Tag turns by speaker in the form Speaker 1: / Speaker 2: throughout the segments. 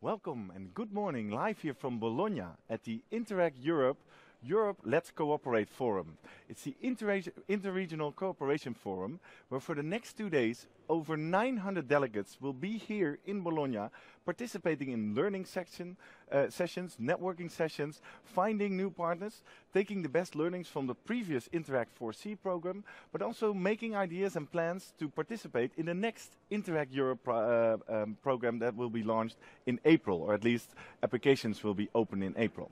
Speaker 1: Welcome and good morning, live here from Bologna at the INTERREG Europe Let's Cooperate Forum. It's the Interregional Cooperation Forum, where for the next 2 days, over 900 delegates will be here in Bologna, participating in learning sessions, networking sessions, finding new partners, taking the best learnings from the previous INTERREG 4C program, but also making ideas and plans to participate in the next INTERREG Europe program that will be launched in April, or at least applications will be open in April.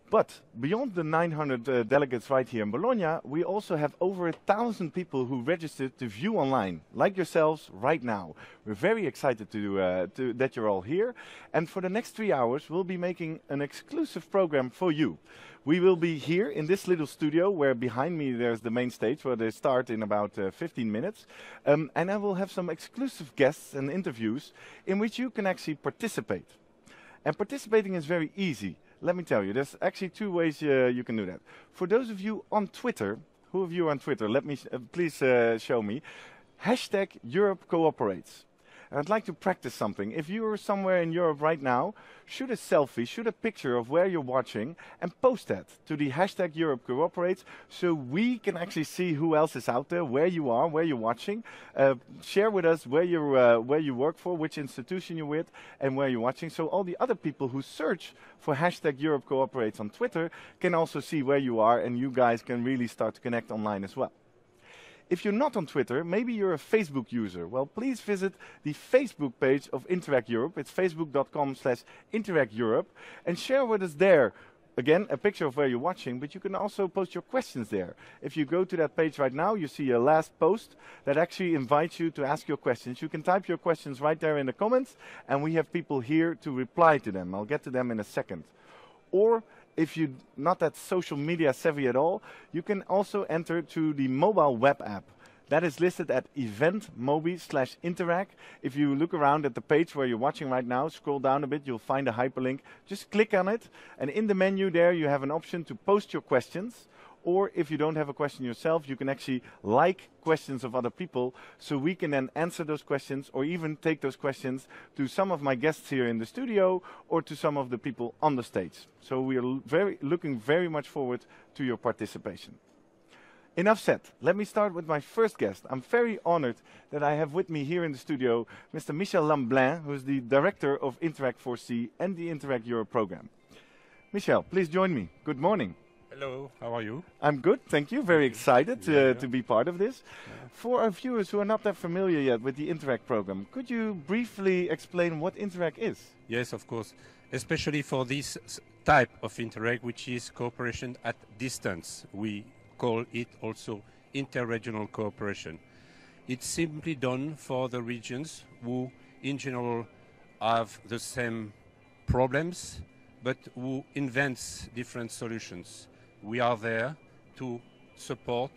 Speaker 1: But beyond the 900 delegates right here in Bologna, we also have over 1,000 people who registered to view online, like yourselves right now. We're very excited that you're all here. And for the next 3 hours, we'll be making an exclusive program for you. We will be here in this little studio, where behind me there's the main stage, where they start in about 15 minutes. And I will have some exclusive guests and interviews in which you can actually participate. And participating is very easy. Let me tell you, there's actually 2 ways you can do that. For those of you on Twitter, who of you are on Twitter? Let me please show me. #EuropeCooperates. And I'd like to practice something. If you're somewhere in Europe right now, shoot a selfie, shoot a picture of where you're watching, and post that to the #EuropeCooperates, so we can actually see who else is out there, where you are, where you're watching. Share with us where you work for, which institution you're with, and where you're watching. So all the other people who search for #EuropeCooperates on Twitter can also see where you are, and you guys can really start to connect online as well. If you're not on Twitter, maybe you're a Facebook user. Well, please visit the Facebook page of INTERREG Europe. It's facebook.com/INTERREG Europe, and share with us there. Again, a picture of where you're watching, but you can also post your questions there. If you go to that page right now, you see a last post that actually invites you to ask your questions. You can type your questions right there in the comments, and we have people here to reply to them. I'll get to them in a second. Or if you're not that social media savvy at all, you can also enter to the mobile web app. That is listed at eventmobi/interreg. If you look around at the page where you're watching right now, scroll down a bit, you'll find a hyperlink. Just click on it, and in the menu there you have an option to post your questions. Or if you don't have a question yourself, you can actually like questions of other people, so we can then answer those questions, or even take those questions to some of my guests here in the studio, or to some of the people on the stage. So we are looking very much forward to your participation. Enough said. Let me start with my first guest. I'm very honored that I have with me here in the studio Mr. Michel Lamblin, who is the director of INTERREG 4C and the INTERREG Europe program. Michel, please join me. Good morning.
Speaker 2: Hello, how are you?
Speaker 1: I'm good, thank you. Very excited to be part of this. Yeah. For our viewers who are not that familiar yet with the INTERREG program, could you briefly explain what INTERREG is?
Speaker 2: Yes, of course. Especially for this type of INTERREG, which is cooperation at distance. We call it also interregional cooperation. It's simply done for the regions who, in general, have the same problems, but who invents different solutions. We are there to support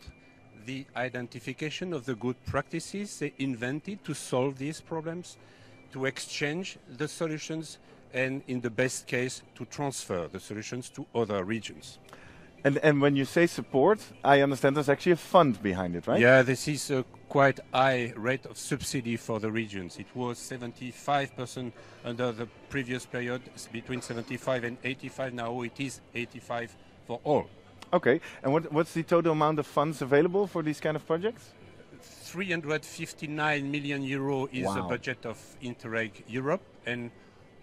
Speaker 2: the identification of the good practices they invented to solve these problems, to exchange the solutions, and in the best case, to transfer the solutions to other regions.
Speaker 1: And when you say support, I understand there's actually a fund behind it, right?
Speaker 2: Yeah, this is a quite high rate of subsidy for the regions. It was 75% under the previous period, between 75 and 85. Now it is 85 for all.
Speaker 1: Okay, and what's the total amount of funds available for these kind of projects?
Speaker 2: 359 million euro is the budget of INTERREG Europe, and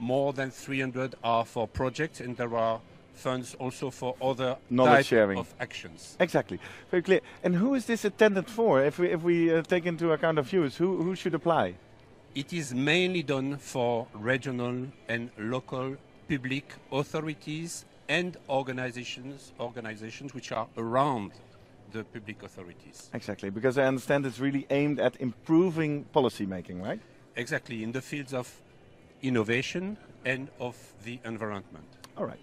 Speaker 2: more than 300 are for projects, and there are funds also for other
Speaker 1: knowledge sharing
Speaker 2: of actions.
Speaker 1: Exactly, very clear. And who is this intended for? If we take into account of viewers, who should apply?
Speaker 2: It is mainly done for regional and local public authorities and organizations which are around the public authorities.
Speaker 1: Exactly, because I understand it's really aimed at improving policy making, right?
Speaker 2: Exactly, in the fields of innovation and of the environment.
Speaker 1: All right.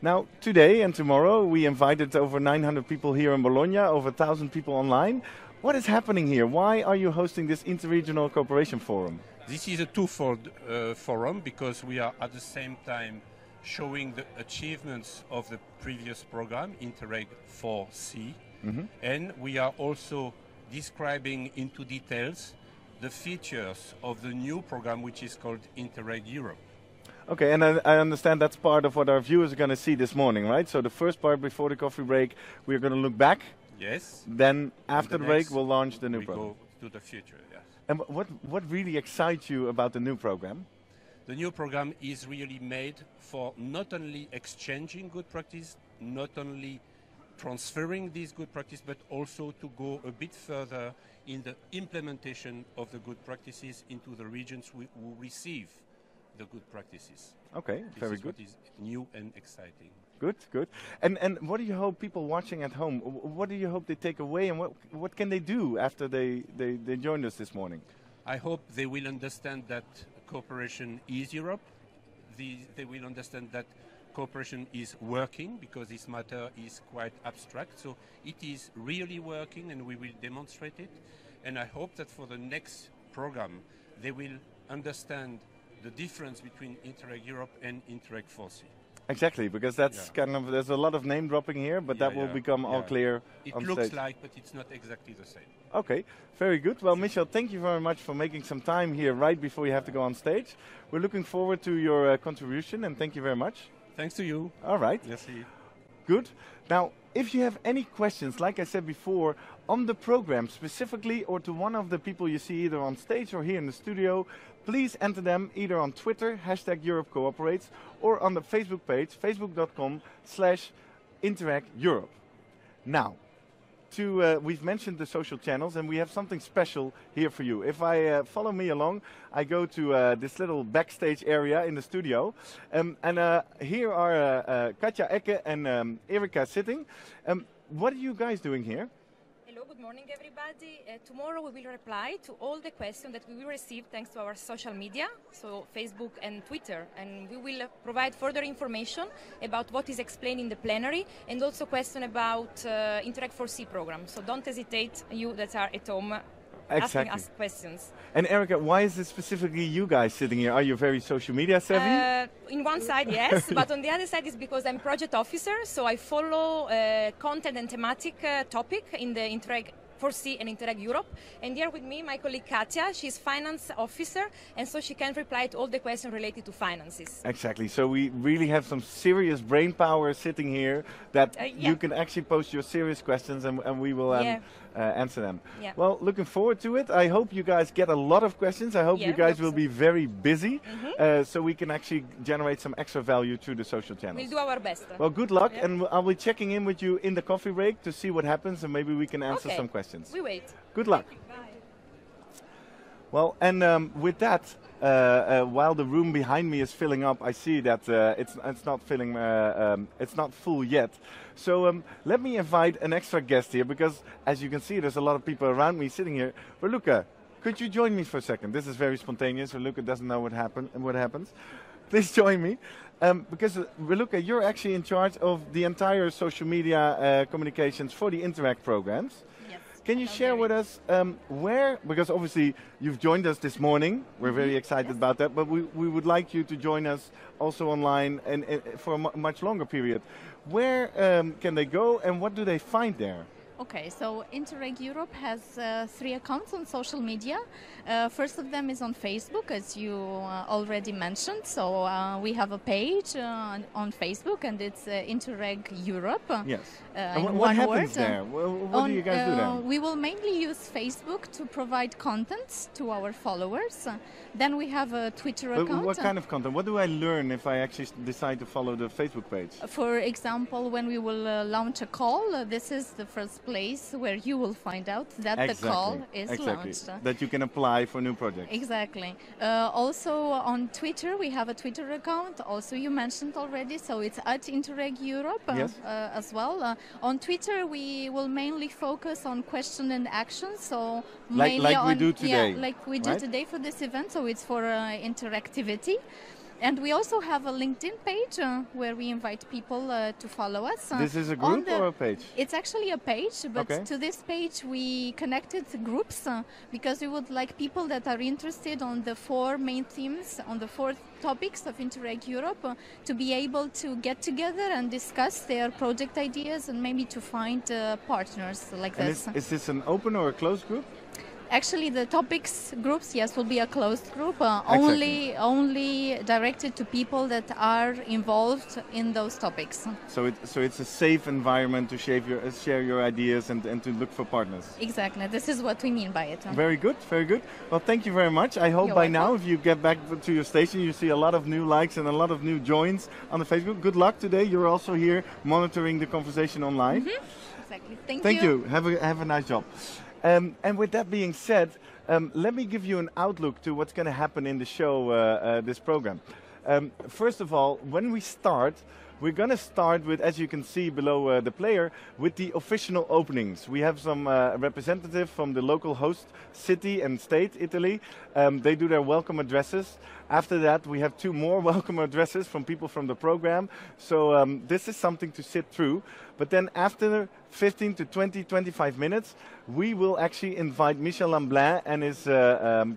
Speaker 1: Now, today and tomorrow, we invited over 900 people here in Bologna, over 1,000 people online. What is happening here? Why are you hosting this Interregional Cooperation Forum?
Speaker 2: This is a twofold forum, because we are at the same time showing the achievements of the previous program, INTERREG 4C, and we are also describing into details the features of the new program, which is called INTERREG Europe.
Speaker 1: Okay, and I understand that's part of what our viewers are going to see this morning, right? So the first part before the coffee break, we're going to look back.
Speaker 2: Yes.
Speaker 1: Then after the break, we'll launch the new
Speaker 2: we
Speaker 1: program.
Speaker 2: go to the future, yes.
Speaker 1: And what really excites you about the new program?
Speaker 2: The new program is really made for not only exchanging good practice, not only transferring these good practice, but also to go a bit further in the implementation of the good practices into the regions who receive the good practices.
Speaker 1: Okay, very good.
Speaker 2: This is what is new and exciting.
Speaker 1: Good, good. And what do you hope people watching at home, what do you hope they take away, and what can they do after they joined us this morning?
Speaker 2: I hope they will understand that cooperation is Europe. They will understand that cooperation is working, because this matter is quite abstract. So it is really working, and we will demonstrate it. And I hope that for the next program, they will understand the difference between Interreg Europe and Interreg 4C.
Speaker 1: Exactly, because that's kind of, there's a lot of name dropping here, but that will become all clear on stage.
Speaker 2: It looks like, but it's not exactly the same.
Speaker 1: Okay, very good. Well, Michel, thank you very much for making some time here right before you have to go on stage. We're looking forward to your contribution, and thank you very much.
Speaker 2: Thanks to you.
Speaker 1: All right.
Speaker 2: Merci.
Speaker 1: Good. Now, if you have any questions, like I said before, on the program specifically, or to one of the people you see either on stage or here in the studio, please enter them either on Twitter, #EuropeCooperates, or on the Facebook page, facebook.com/Interreg Europe. Now, we've mentioned the social channels, and we have something special here for you. If I follow me along, I go to this little backstage area in the studio, and here are Katja Ecke and Erika sitting. What are you guys doing here?
Speaker 3: Hello, good morning everybody. Tomorrow we will reply to all the questions that we will receive thanks to our social media, so Facebook and Twitter, and we will provide further information about what is explained in the plenary, and also question about Interreg 4C program. So don't hesitate, you that are at home, asking us questions.
Speaker 1: And Erika, why is it specifically you guys sitting here? Are you very social media savvy?
Speaker 3: In one side, yes, but on the other side is because I'm project officer, so I follow content and thematic topic in the Interreg 4C and Interreg Europe. And here with me, my colleague Katja, she's finance officer, and so she can reply to all the questions related to finances.
Speaker 1: Exactly, so we really have some serious brain power sitting here that you can actually post your serious questions, and we will answer them.
Speaker 3: Yeah.
Speaker 1: Well, looking forward to it. I hope you guys get a lot of questions. I hope you guys will be very busy, so we can actually generate some extra value through the social channels.
Speaker 3: We'll do our best.
Speaker 1: Well, good luck, and I'll be checking in with you in the coffee break to see what happens, and maybe we can answer some questions.
Speaker 3: We wait.
Speaker 1: Good luck.
Speaker 3: Bye.
Speaker 1: Well, and with that, while the room behind me is filling up, I see that it's not filling, it's not full yet. So let me invite an extra guest here, because as you can see, there's a lot of people around me sitting here. Raluca, could you join me for a second? This is very spontaneous. Raluca doesn't know what happens. Please join me, because Raluca, you're actually in charge of the entire social media communications for the Interreg programs. Can you share with us where, because obviously you've joined us this morning, we're very excited about that, but we would like you to join us also online and for a much longer period. Where can they go, and what do they find there?
Speaker 4: Okay, so Interreg Europe has 3 accounts on social media. First of them is on Facebook, as you already mentioned. So we have a page on Facebook, and it's Interreg Europe.
Speaker 1: Yes. And what happens there? What do you guys do there?
Speaker 4: We will mainly use Facebook to provide content to our followers. Then we have a Twitter account.
Speaker 1: What kind of content? What do I learn if I actually decide to follow the Facebook page?
Speaker 4: For example, when we will launch a call, this is the first place where you will find out that the call is launched.
Speaker 1: That you can apply for new projects.
Speaker 4: Exactly. Also on Twitter, we have a Twitter account. Also, you mentioned already, so it's @Interreg Europe as well. On Twitter, we will mainly focus on question and action. So mainly
Speaker 1: like we do today.
Speaker 4: Yeah, like we do today for this event. So it's for interactivity. And we also have a LinkedIn page where we invite people to follow us.
Speaker 1: This is a group or a page?
Speaker 4: It's actually a page, but to this page we connected groups because we would like people that are interested on the 4 main themes, on the 4 topics of Interreg Europe, to be able to get together and discuss their project ideas and maybe to find partners like this.
Speaker 1: Is this an open or a closed group?
Speaker 4: Actually, the topics groups, yes, will be a closed group,
Speaker 1: Exactly.
Speaker 4: only directed to people that are involved in those topics.
Speaker 1: So it's a safe environment to share your ideas and to look for partners.
Speaker 4: Exactly, this is what we mean by it.
Speaker 1: Very good, very good. Well, thank you very much. I hope
Speaker 4: You're
Speaker 1: by
Speaker 4: welcome.
Speaker 1: now, if you get back to your station, you see a lot of new likes and a lot of new joins on the Facebook. Good luck today. You're also here monitoring the conversation online.
Speaker 4: Exactly. Thank
Speaker 1: Thank
Speaker 4: you.
Speaker 1: you. Have a nice job. And with that being said, let me give you an outlook to what's going to happen in the show, this program. First of all, when we start, we're going to start with, as you can see below the player, with the official openings. We have some representative from the local host city and state, Italy. They do their welcome addresses. After that, we have 2 more welcome addresses from people from the program. So this is something to sit through. But then after 15 to 20, 25 minutes, we will actually invite Michel Lamblin and his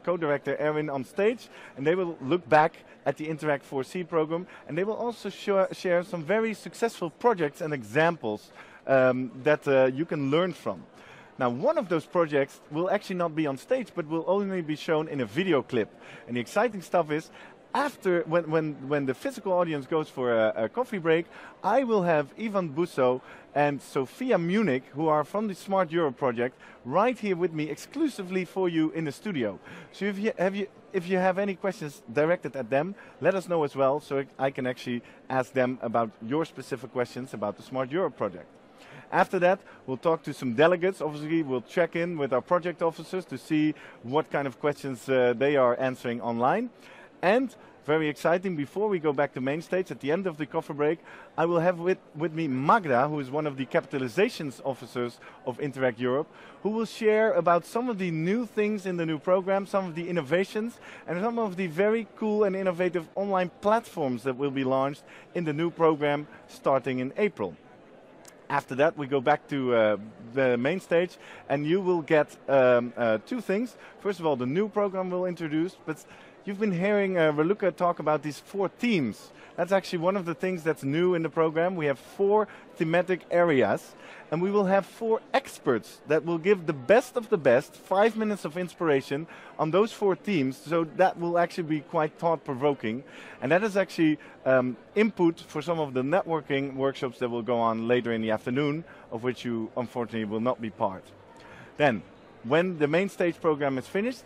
Speaker 1: co-director Erwin on stage, and they will look back at the Interact 4C program, and they will also share some very successful projects and examples that you can learn from. Now, one of those projects will actually not be on stage, but will only be shown in a video clip. And the exciting stuff is, after when the physical audience goes for a coffee break, I will have Ivan Busso and Sophia Munich, who are from the Smart Europe project, right here with me exclusively for you in the studio. So if you have any questions directed at them, let us know as well, so I can actually ask them about your specific questions about the Smart Europe project. After that, we'll talk to some delegates. Obviously, we'll check in with our project officers to see what kind of questions they are answering online. And very exciting, before we go back to main stage, at the end of the coffee break, I will have with me Magda, who is one of the capitalizations officers of Interact Europe, who will share about some of the new things in the new program, some of the innovations, and some of the very cool and innovative online platforms that will be launched in the new program starting in April. After that, we go back to the main stage, and you will get 2 things. First of all, the new program will introduce, but you've been hearing Raluca talk about these 4 themes. That's actually one of the things that's new in the program. We have 4 thematic areas, and we will have 4 experts that will give the best of the best, 5 minutes of inspiration on those 4 themes. So that will actually be quite thought-provoking. And that is actually input for some of the networking workshops that will go on later in the afternoon, of which you unfortunately will not be part. Then, when the main stage program is finished,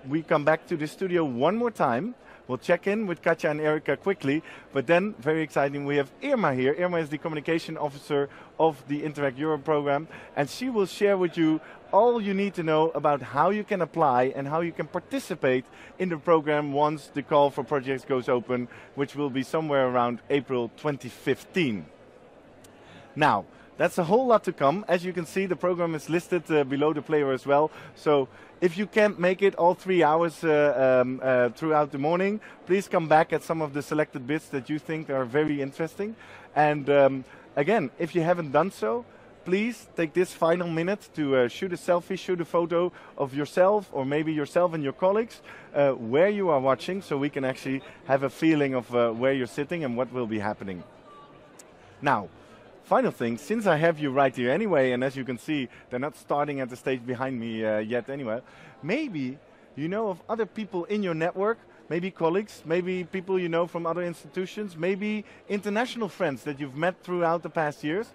Speaker 1: we come back to the studio one more time. We'll check in with Katja and Erika quickly, but then, very exciting, we have Irma here. Irma is the communication officer of the Interact Europe program, and she will share with you all you need to know about how you can apply and how you can participate in the program once the call for projects goes open, which will be somewhere around April 2015. Now, that's a whole lot to come. As you can see, the program is listed below the player as well. So if you can't make it all 3 hours throughout the morning, please come back at some of the selected bits that you think are very interesting. And again, if you haven't done so, please take this final minute to shoot a selfie, shoot a photo of yourself, or maybe yourself and your colleagues, where you are watching, so we can actually have a feeling of where you're sitting and what will be happening. Now, final thing, since I have you right here anyway, and as you can see, they're not starting at the stage behind me yet anyway, maybe you know of other people in your network, maybe colleagues, maybe people you know from other institutions, maybe international friends that you've met throughout the past years,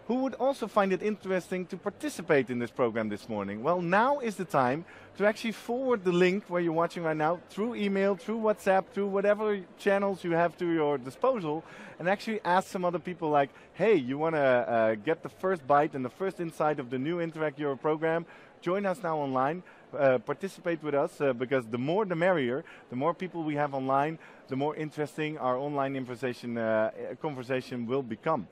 Speaker 1: who would also find it interesting to participate in this program this morning. Well, now is the time to actually forward the link where you're watching right now through email, through WhatsApp, through whatever channels you have to your disposal, and actually ask some other people like, hey, you want to get the first bite and the first insight of the new Interact Europe program? Join us now online, participate with us, because the more the merrier. The more people we have online, the more interesting our online conversation will become.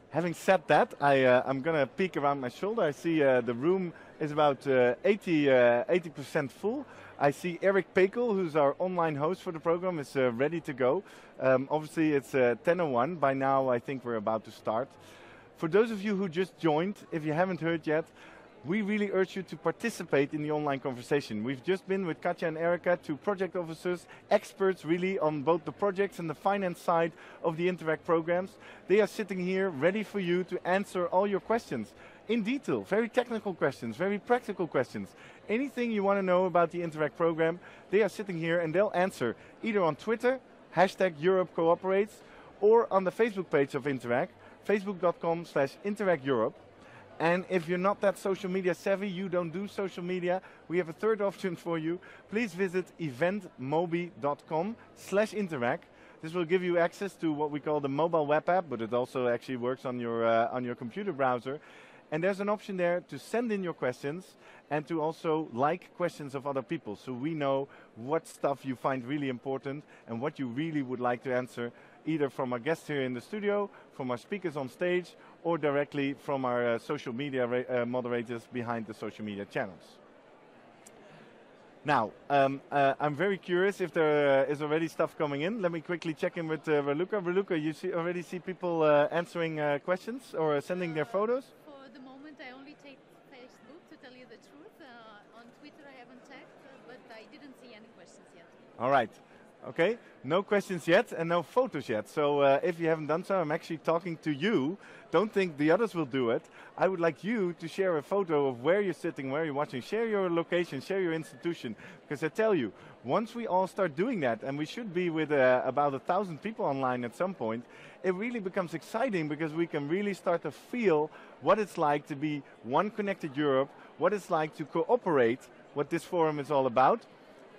Speaker 1: Having said that, I'm going to peek around my shoulder. I see the room is about 80% full. I see Eric Pekel, who's our online host for the program, is ready to go. Obviously, it's 10:01. By now, I think we're about to start. For those of you who just joined, if you haven't heard yet, we really urge you to participate in the online conversation. We've just been with Katja and Erika, 2 project officers, experts really on both the projects and the finance side of the Interact programs. They are sitting here ready for you to answer all your questions. in detail, very technical questions, very practical questions. Anything you want to know about the Interreg program, they are sitting here and they'll answer either on Twitter, #EuropeCooperates, or on the Facebook page of Interreg, facebook.com/Interreg Europe. And if you're not that social media savvy, you don't do social media, we have a third option for you. Please visit eventmobi.com/Interreg. This will give you access to what we call the mobile web app, but it also actually works on your computer browser. And there's an option there to send in your questions and to also like questions of other people, so we know what stuff you find really important and what you really would like to answer, either from our guests here in the studio, from our speakers on stage, or directly from our social media moderators behind the social media channels. Now, I'm very curious if there is already stuff coming in. Let me quickly check in with Raluca. Raluca, you already see people answering questions or sending their photos?
Speaker 4: For the moment, I only take Facebook, to tell you the truth. On Twitter, I haven't checked, but I didn't see any questions yet.
Speaker 1: All right. Okay, no questions yet and no photos yet. So if you haven't done so, I'm actually talking to you. Don't think the others will do it. I would like you to share a photo of where you're sitting, where you're watching. Share your location, share your institution. Because I tell you, once we all start doing that, and we should be with about 1,000 people online at some point, it really becomes exciting because we can really start to feel what it's like to be one connected Europe, what it's like to cooperate, what this forum is all about.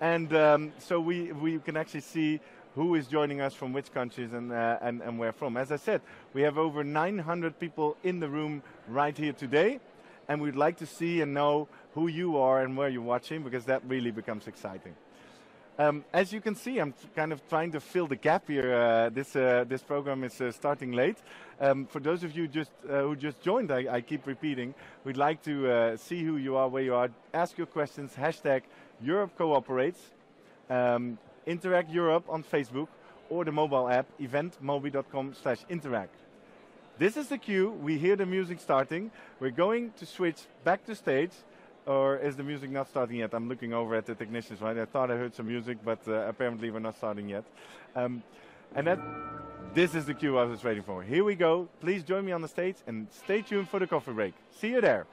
Speaker 1: And so we can actually see who is joining us from which countries and where from. As I said, we have over 900 people in the room right here today, and we'd like to see and know who you are and where you're watching, because that really becomes exciting. As you can see, I'm kind of trying to fill the gap here. This program is starting late. For those of you who just joined, I keep repeating, we'd like to see who you are, where you are. Ask your questions, #EuropeCooperates, Interreg Europe on Facebook, or the mobile app, eventmobi.com/Interreg. This is the cue. We hear the music starting. We're going to switch back to stage. Or is the music not starting yet? I'm looking over at the technicians, right? I thought I heard some music, but apparently we're not starting yet. This is the cue I was waiting for. Here we go. Please join me on the stage and stay tuned for the coffee break. See you there.